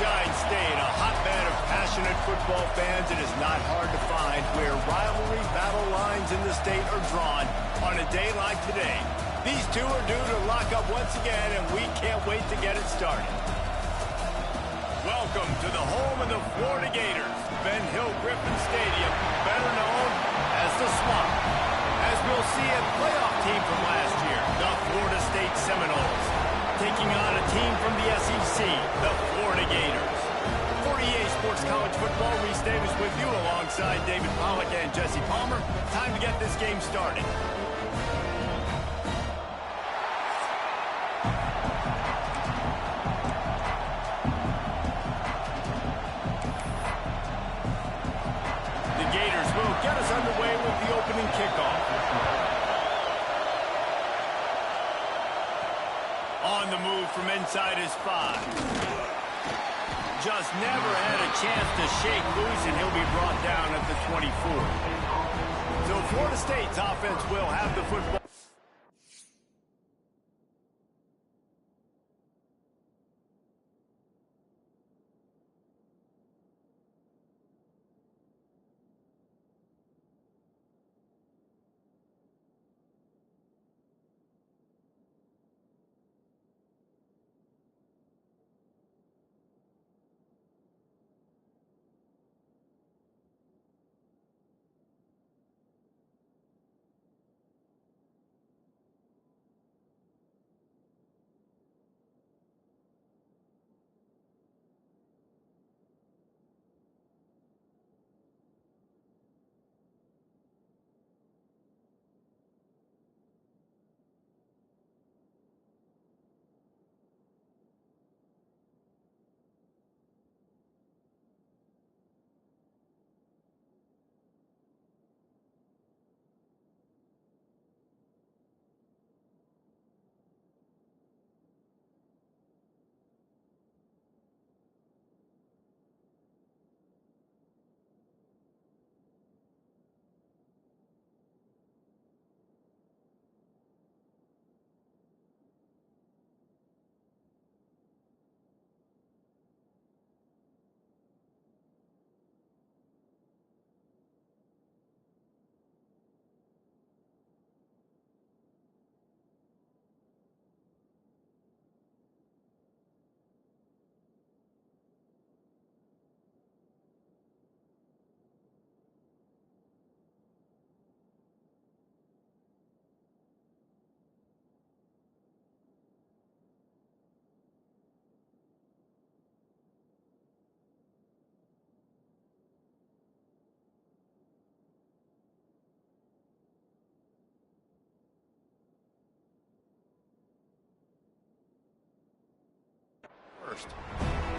Sunshine State, a hotbed of passionate football fans. It is not hard to find where rivalry battle lines in the state are drawn on a day like today. These two are due to lock up once again, and we can't wait to get it started. Welcome to the home of the Florida Gators, Ben Hill Griffin Stadium, better known as the Swamp. As we'll see, a playoff team from last year, the Florida State Seminoles, taking on a team from the SEC, the Florida Gators. For EA Sports College Football, Reese Davis with you alongside David Pollack and Jesse Palmer. Time to get this game started. The Gators will get us underway with the opening kickoff. On the move from inside his 5. Just never had a chance to shake loose, and he'll be brought down at the 24. So Florida State's offense will have the football.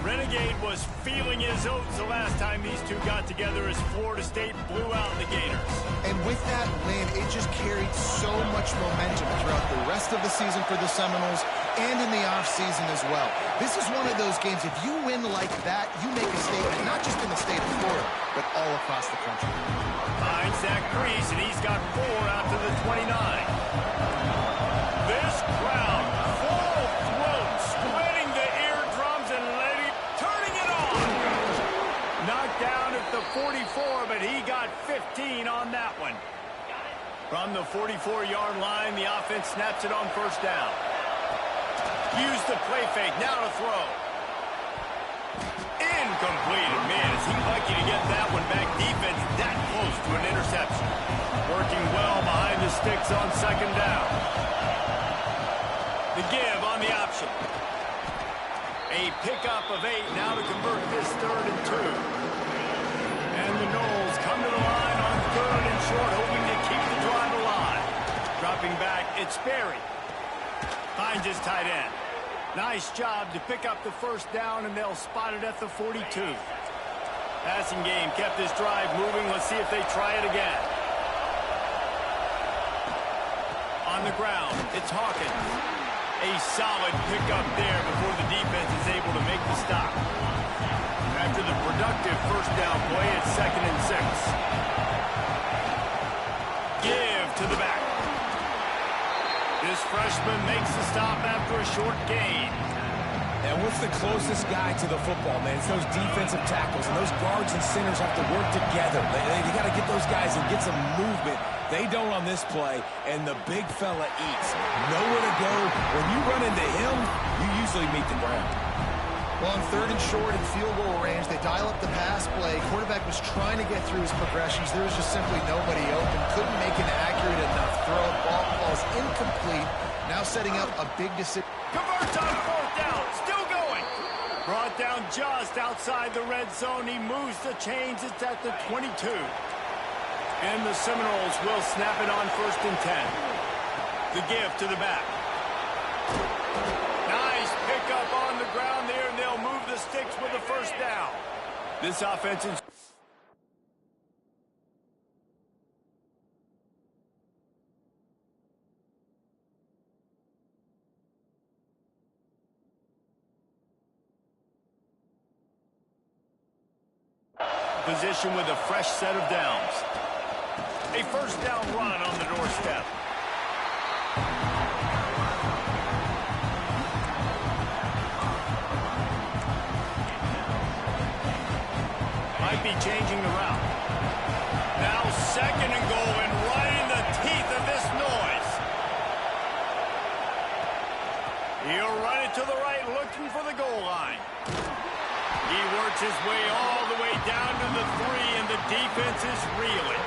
Renegade was feeling his oats the last time these two got together as Florida State blew out the Gators. And with that win, it just carried so much momentum throughout the rest of the season for the Seminoles and in the offseason as well. This is one of those games, if you win like that, you make a statement, not just in the state of Florida, but all across the country. Finds that crease, and he's got 4 out to the 29. This crowd, full throat, splitting the eardrums and turning it on. Knocked down at the 44, but he got 15 on that one. From the 44-yard line, the offense snaps it on first down. Use the play fake, now to throw. Incomplete. Man, is he lucky to get that one back. Defense that close to an interception. Working well behind the sticks on second down. The give on the option. A pickup of 8 now to convert this 3rd and 2. And the Noles come to the line on 3rd and short, hoping to keep the drive alive. Dropping back, it's Berry. Finds his tight end. Nice job to pick up the first down, and they'll spot it at the 42. Passing game kept this drive moving. Let's see if they try it again. On the ground, it's Hawkins. A solid pickup there before the defense is able to make the stop. After the productive first down play, it's 2nd and 6. Give to the back. This freshman makes the stop after a short gain. And what's the closest guy to the football, man? It's those defensive tackles, and those guards and centers have to work together. They got to get those guys and get some movement. They don't on this play, and the big fella eats. Nowhere to go. When you run into him, you usually meet the ground. Well, on 3rd and short and field goal range, they dial up the pass play. Quarterback was trying to get through his progressions. There was just simply nobody open. Couldn't make an accurate enough throw. Ball falls incomplete. Now setting up a big decision. Converts on 4th down. Still going. Brought down just outside the red zone. He moves the chains. It's at the 22. And the Seminoles will snap it on 1st and 10. The give to the back. Nice pickup on the ground there, and they'll move the sticks with the 1st down. This offense is... position with a fresh set of downs. A 1st down run on the doorstep. Might be changing the route. Now 2nd and goal, and right in the teeth of this noise. He'll run it to the right, looking for the goal line. He works his way all the way down to the 3, and the defense is reeling.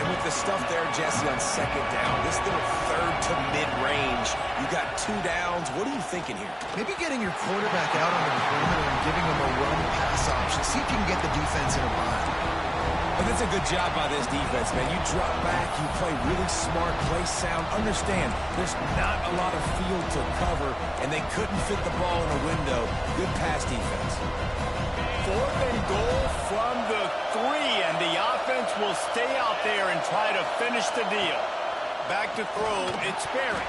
And with the stuff there, Jesse, on 2nd down, this little 3rd to mid-range, you got 2 downs. What are you thinking here? Maybe getting your quarterback out on the perimeter and giving him a run pass option. See if you can get the defense in a bind. And that's a good job by this defense, man. You drop back, you play really smart, play sound. Understand, there's not a lot of field to cover, and they couldn't fit the ball in a window. Good pass defense. 4th and goal from the 3, and the offense will stay out there and try to finish the deal. Back to throw, it's Berry.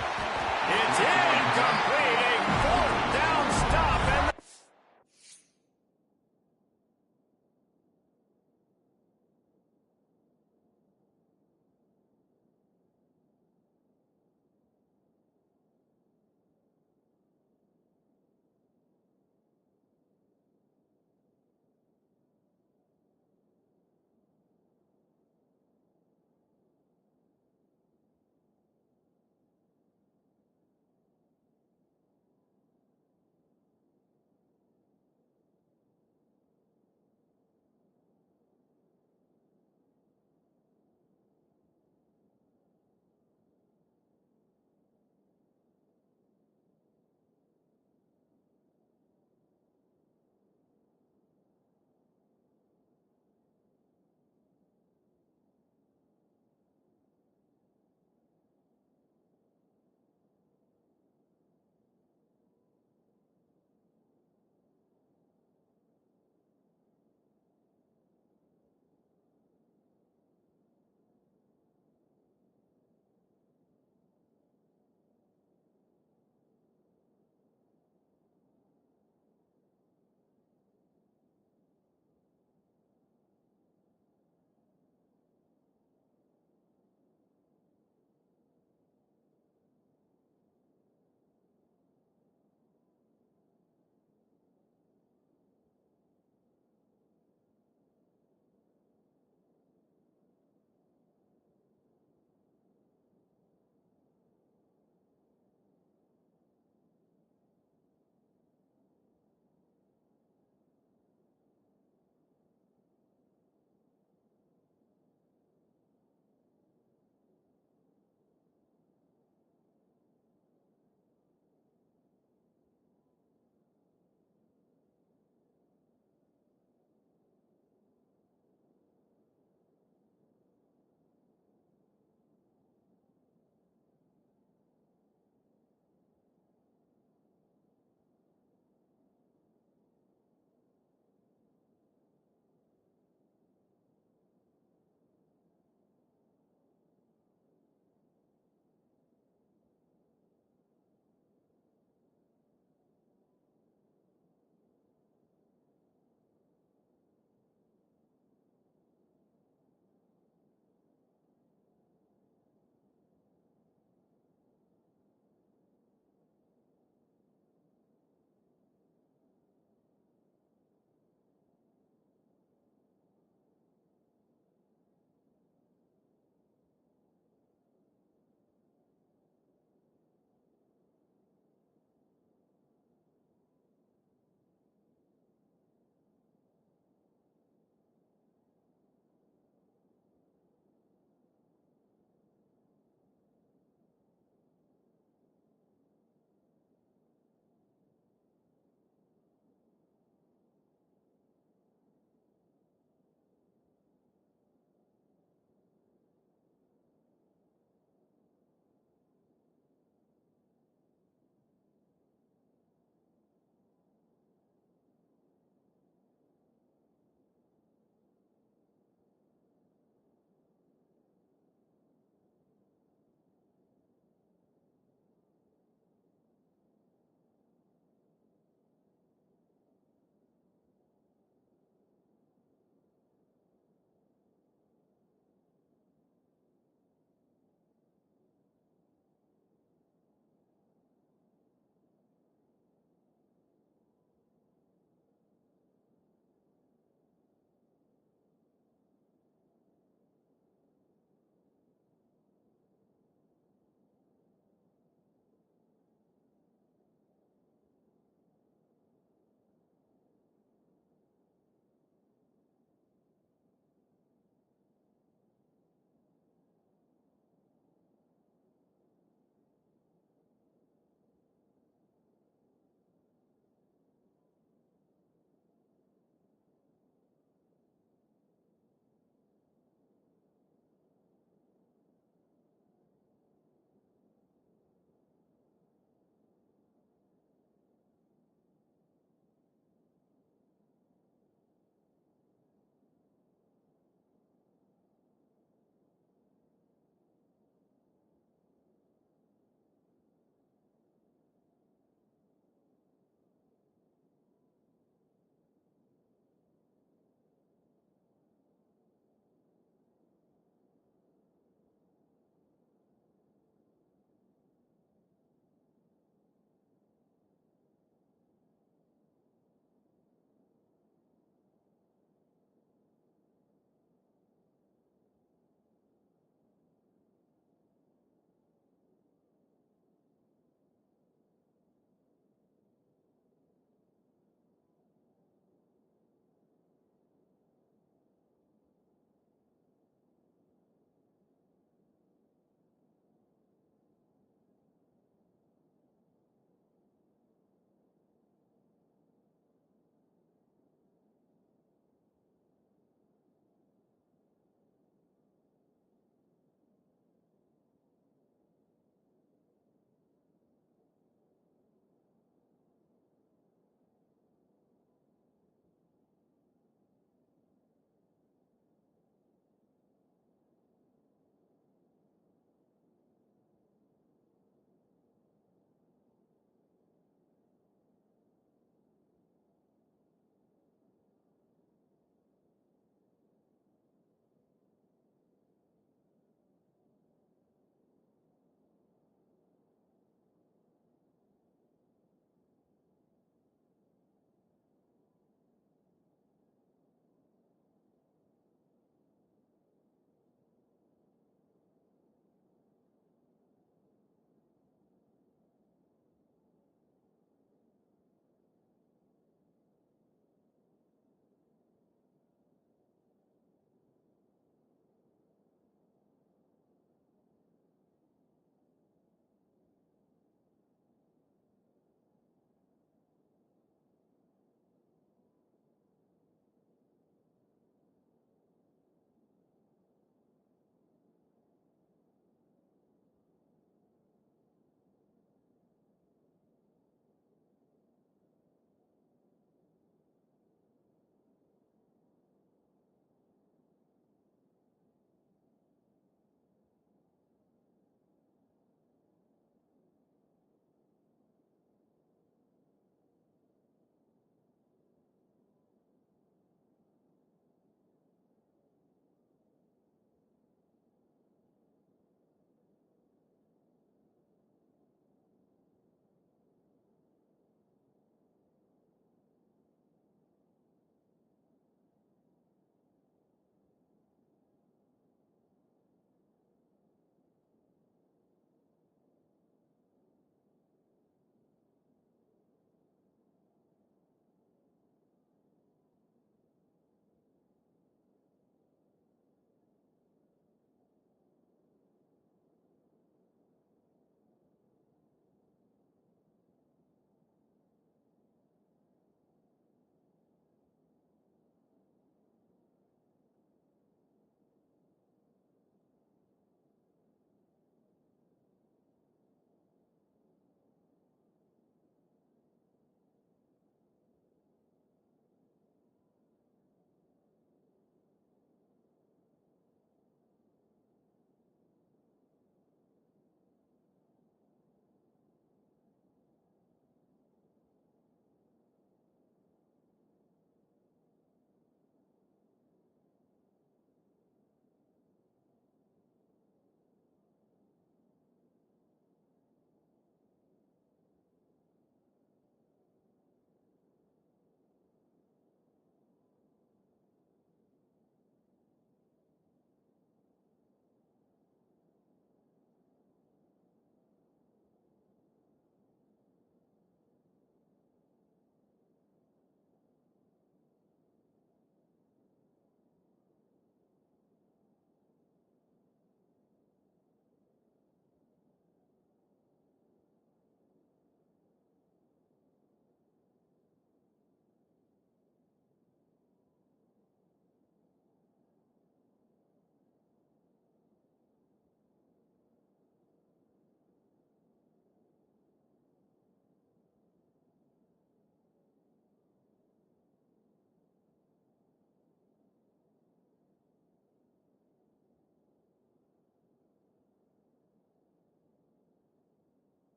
It's incomplete, a 4th down stop, and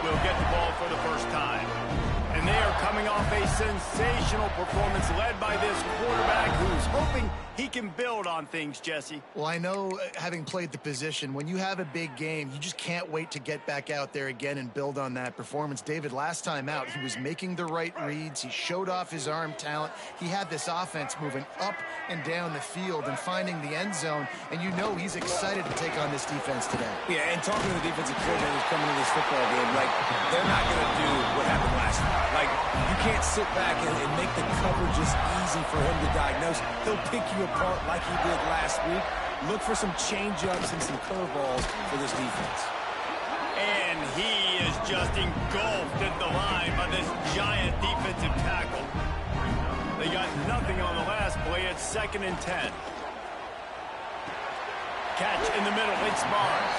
will get the ball for the first time. And they are coming off a sensational performance led by this quarterback who's hoping he can build on things, Jesse. Well, I know, having played the position, when you have a big game, you just can't wait to get back out there again and build on that performance. David, last time out, he was making the right reads. He showed off his arm talent. He had this offense moving up and down the field and finding the end zone, and you know he's excited to take on this defense today. Yeah, and talking to the defensive coordinators coming to this football game, like, they're not going to do what happened last week. Like, you can't sit back and make the coverages easy for him to diagnose. He'll pick you apart like he did last week. Look for some change-ups and some curveballs for this defense. And he is just engulfed at the line by this giant defensive tackle. They got nothing on the last play. It's 2nd and 10. Catch in the middle, it's Barnes.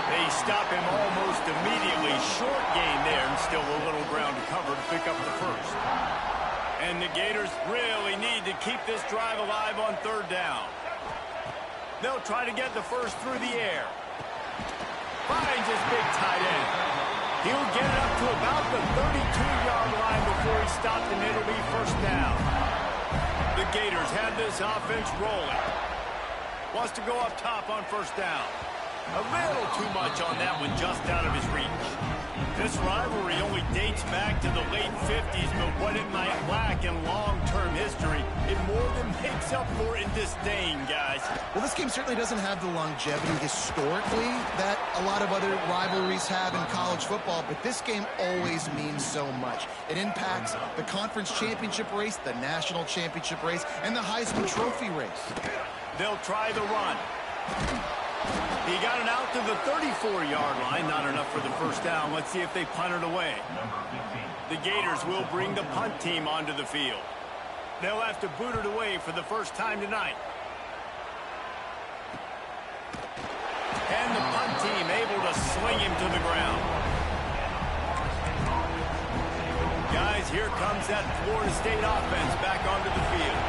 They stop him almost immediately. Short gain there, and still a little ground to cover to pick up the first. And the Gators really need to keep this drive alive on 3rd down. They'll try to get the first through the air. Finds his big tight end. He'll get it up to about the 32-yard line before he's stopped, and it'll be 1st down. The Gators have this offense rolling. Wants to go up top on 1st down. A little too much on that one, just out of his reach. This rivalry only dates back to the late 50s, but what it might lack in long-term history, it more than makes up for in disdain, guys. Well, this game certainly doesn't have the longevity historically that a lot of other rivalries have in college football, but this game always means so much. It impacts the conference championship race, the national championship race, and the Heisman Trophy race. They'll try the run. He got it out to the 34-yard line. Not enough for the 1st down. Let's see if they punt it away. The Gators will bring the punt team onto the field. They'll have to boot it away for the first time tonight. And the punt team able to sling him to the ground. Guys, here comes that Florida State offense back onto the field.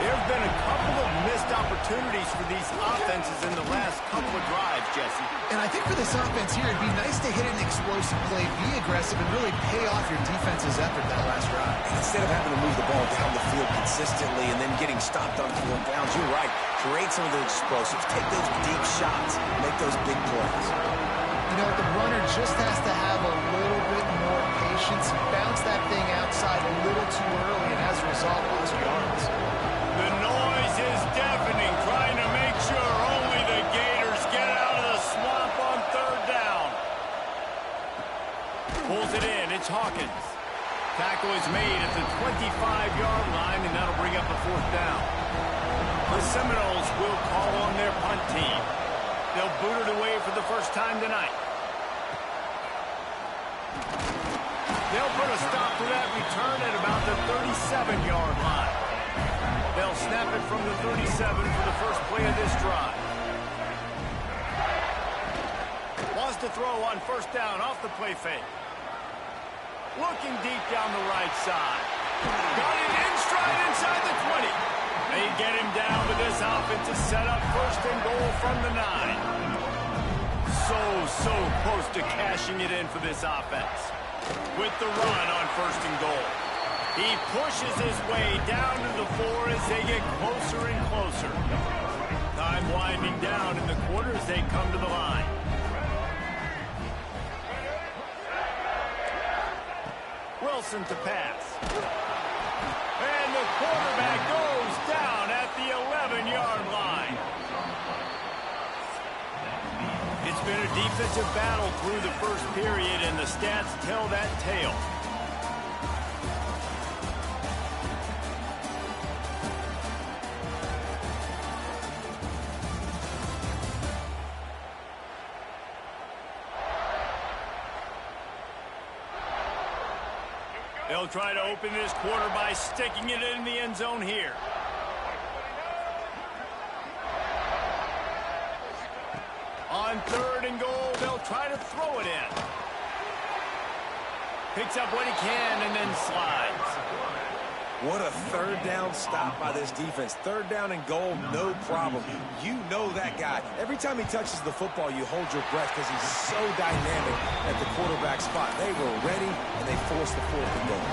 There have been a couple of missed opportunities for these offenses in the last couple of drives, Jesse. And I think for this offense here, it'd be nice to hit an explosive play, be aggressive, and really pay off your defense's effort that last drive. Instead of having to move the ball down the field consistently and then getting stopped on 4th downs, you're right. Create some of those explosives. Take those deep shots. Make those big plays. You know, the runner just has to have a little bit more patience. Bounce that thing outside a little too early, and as a result, lost yards. The noise is deafening, trying to make sure only the Gators get out of the swamp on 3rd down. Pulls it in, it's Hawkins. Tackle is made at the 25-yard line, and that'll bring up a 4th down. The Seminoles will call on their punt team. They'll boot it away for the first time tonight. They'll put a stop to that return at about the 37-yard line. They'll snap it from the 37 for the first play of this drive. Wants to throw on 1st down off the play fake. Looking deep down the right side. Got it in stride inside the 20. They get him down, but this offense is set up 1st and goal from the 9. So close to cashing it in for this offense. With the run on 1st and goal. He pushes his way down to the 4 as they get closer and closer. Time winding down in the quarter as they come to the line. Wilson to pass. And the quarterback goes down at the 11-yard line. It's been a defensive battle through the first period, and the stats tell that tale. They'll try to open this quarter by sticking it in the end zone here. On 3rd and goal, they'll try to throw it in. Picks up what he can and then slides. What a third down stop by this defense. Third down and goal, no problem. You know that guy. Every time he touches the football, you hold your breath because he's so dynamic at the quarterback spot. They were ready, and they forced the fourth and goal.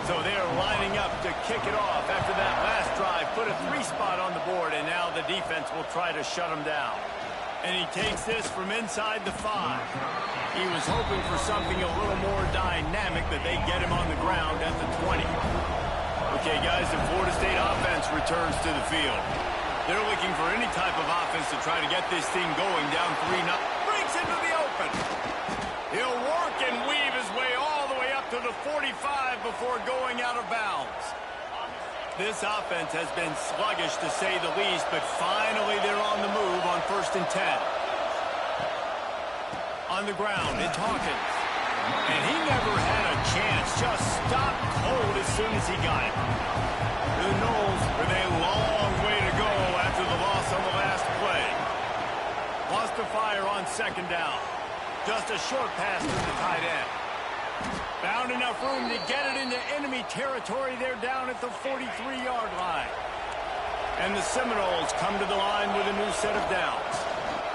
So they're lining up to kick it off after that last drive. Put a 3 spot on the board, and now the defense will try to shut him down. And he takes this from inside the 5. He was hoping for something a little more dynamic, that they get him on the ground at the 20. Okay, guys, the Florida State offense returns to the field. They're looking for any type of offense to try to get this thing going down 3-0. Breaks into the open. He'll work and weave his way all the way up to the 45 before going out of bounds. This offense has been sluggish, to say the least, but finally they're on the move on 1st and 10. On the ground, it's Hawkins. And he never had a chance. Just stopped cold as soon as he got it. The Noles with a long way to go after the loss on the last play. Lost to fire on 2nd down. Just a short pass to the tight end. Found enough room to get it into enemy territory. They're down at the 43-yard line. And the Seminoles come to the line with a new set of downs.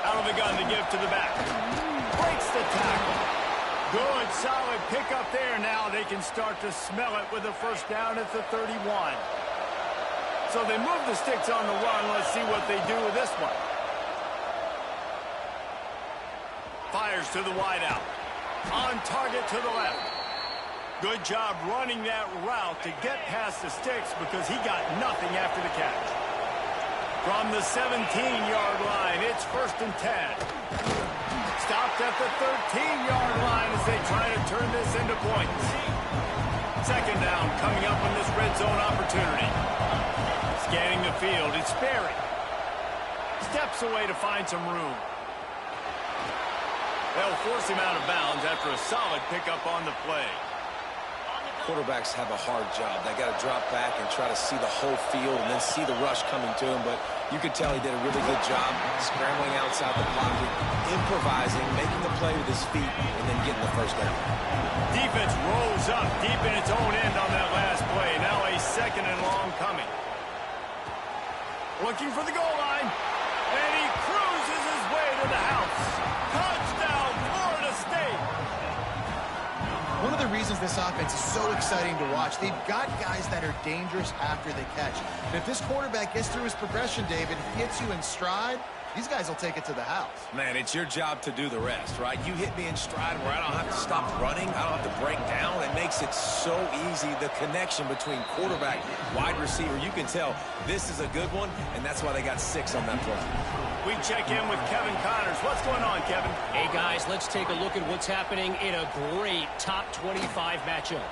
Out of the gun to give to the back. Breaks the tackle. Good, solid pickup there. Now they can start to smell it with a 1st down at the 31. So they move the sticks on the run. Let's see what they do with this one. Fires to the wideout. On target to the left. Good job running that route to get past the sticks because he got nothing after the catch. From the 17-yard line, it's 1st and 10. Stopped at the 13-yard line as they try to turn this into points. 2nd down coming up on this red zone opportunity. Scanning the field, it's Sperry. Steps away to find some room. They'll force him out of bounds after a solid pickup on the play. Quarterbacks have a hard job. They got to drop back and try to see the whole field and then see the rush coming to him. But you could tell he did a really good job scrambling outside the pocket, improvising, making the play with his feet, and then getting the 1st down. Defense rolls up deep in its own end on that last play. Now a 2nd and long coming. Looking for the goal line. And he cruises his way to the house. Touchdown, Florida State. One of the reasons this offense is so exciting to watch, they've got guys that are dangerous after the catch. And if this quarterback gets through his progression, David, hits you in stride, these guys will take it to the house. Man, it's your job to do the rest, right? You hit me in stride where I don't have to stop running. I don't have to break down. It makes it so easy, the connection between quarterback, wide receiver. You can tell this is a good one, and that's why they got 6 on that play. We check in with Kevin Connors. What's going on, Kevin? Hey, guys, let's take a look at what's happening in a great top 25 matchup.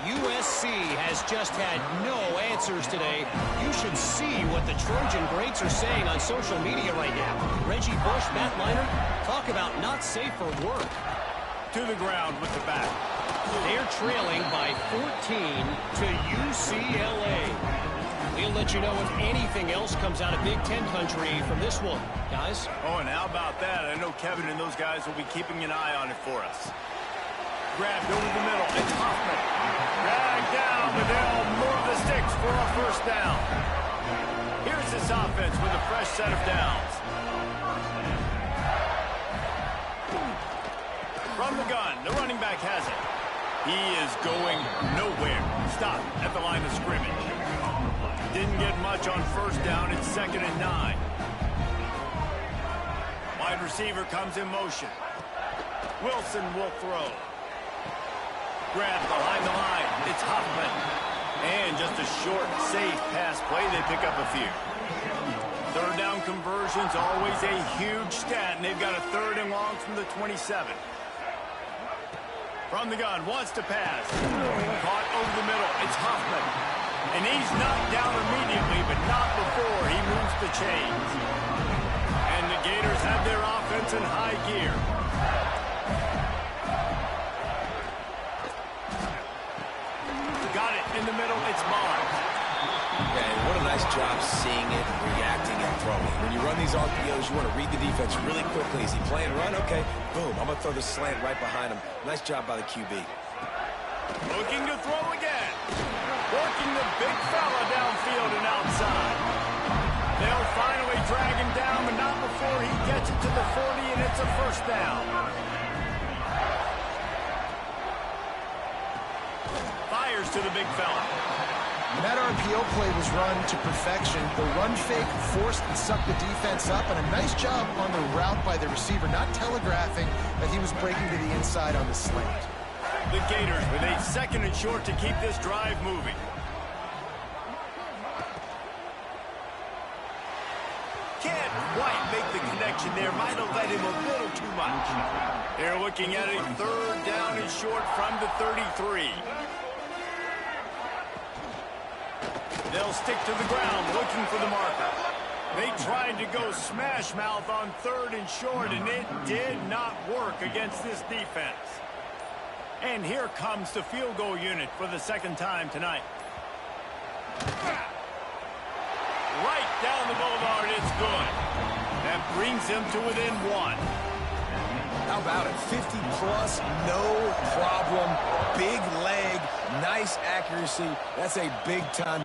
USC has just had no answers today. You should see what the Trojan greats are saying on social media right now. Reggie Bush, Matt Leinart, talk about not safe for work. To the ground with the back. They're trailing by 14 to UCLA. We'll let you know if anything else comes out of Big Ten country from this one. Guys? Oh, and how about that? I know Kevin and those guys will be keeping an eye on it for us. Grabbed over the middle. It's Hoffman. Dragged down, but they'll move the sticks for a 1st down. Here's this offense with a fresh set of downs. From the gun, the running back has it. He is going nowhere. Stop at the line of scrimmage. Didn't get much on 1st down. It's 2nd and 9. Wide receiver comes in motion. Wilson will throw. Grabbed behind the line. It's Hoffman. And just a short, safe pass play. They pick up a few. 3rd down conversions, always a huge stat. And they've got a 3rd and long from the 27. From the gun, wants to pass. Caught over the middle. It's Hoffman. And he's knocked down immediately, but not before he moves the chains. And the Gators have their offense in high gear. Got it in the middle. It's Barnes. Yeah, and what a nice job seeing it, reacting, and throwing. When you run these RPOs, you want to read the defense really quickly. Is he playing run? Okay, boom. I'm going to throw the slant right behind him. Nice job by the QB. Looking to throw again. working the big fella downfield and outside. They'll finally drag him down, but not before he gets it to the 40, and it's a first down. Fires to the big fella. And that RPO play was run to perfection. The run fake forced and sucked the defense up, and a nice job on the route by the receiver, not telegraphing that he was breaking to the inside on the slant. The Gators with a 2nd and short to keep this drive moving. Can't quite make the connection there. Might have let him a little too much. They're looking at a 3rd down and short from the 33. They'll stick to the ground looking for the marker. They tried to go smash mouth on 3rd and short, and it did not work against this defense. And here comes the field goal unit for the 2nd time tonight. Right down the boulevard, it's good. That brings them to within 1. How about it? 50-plus, no problem. Big leg, nice accuracy. That's a big-time.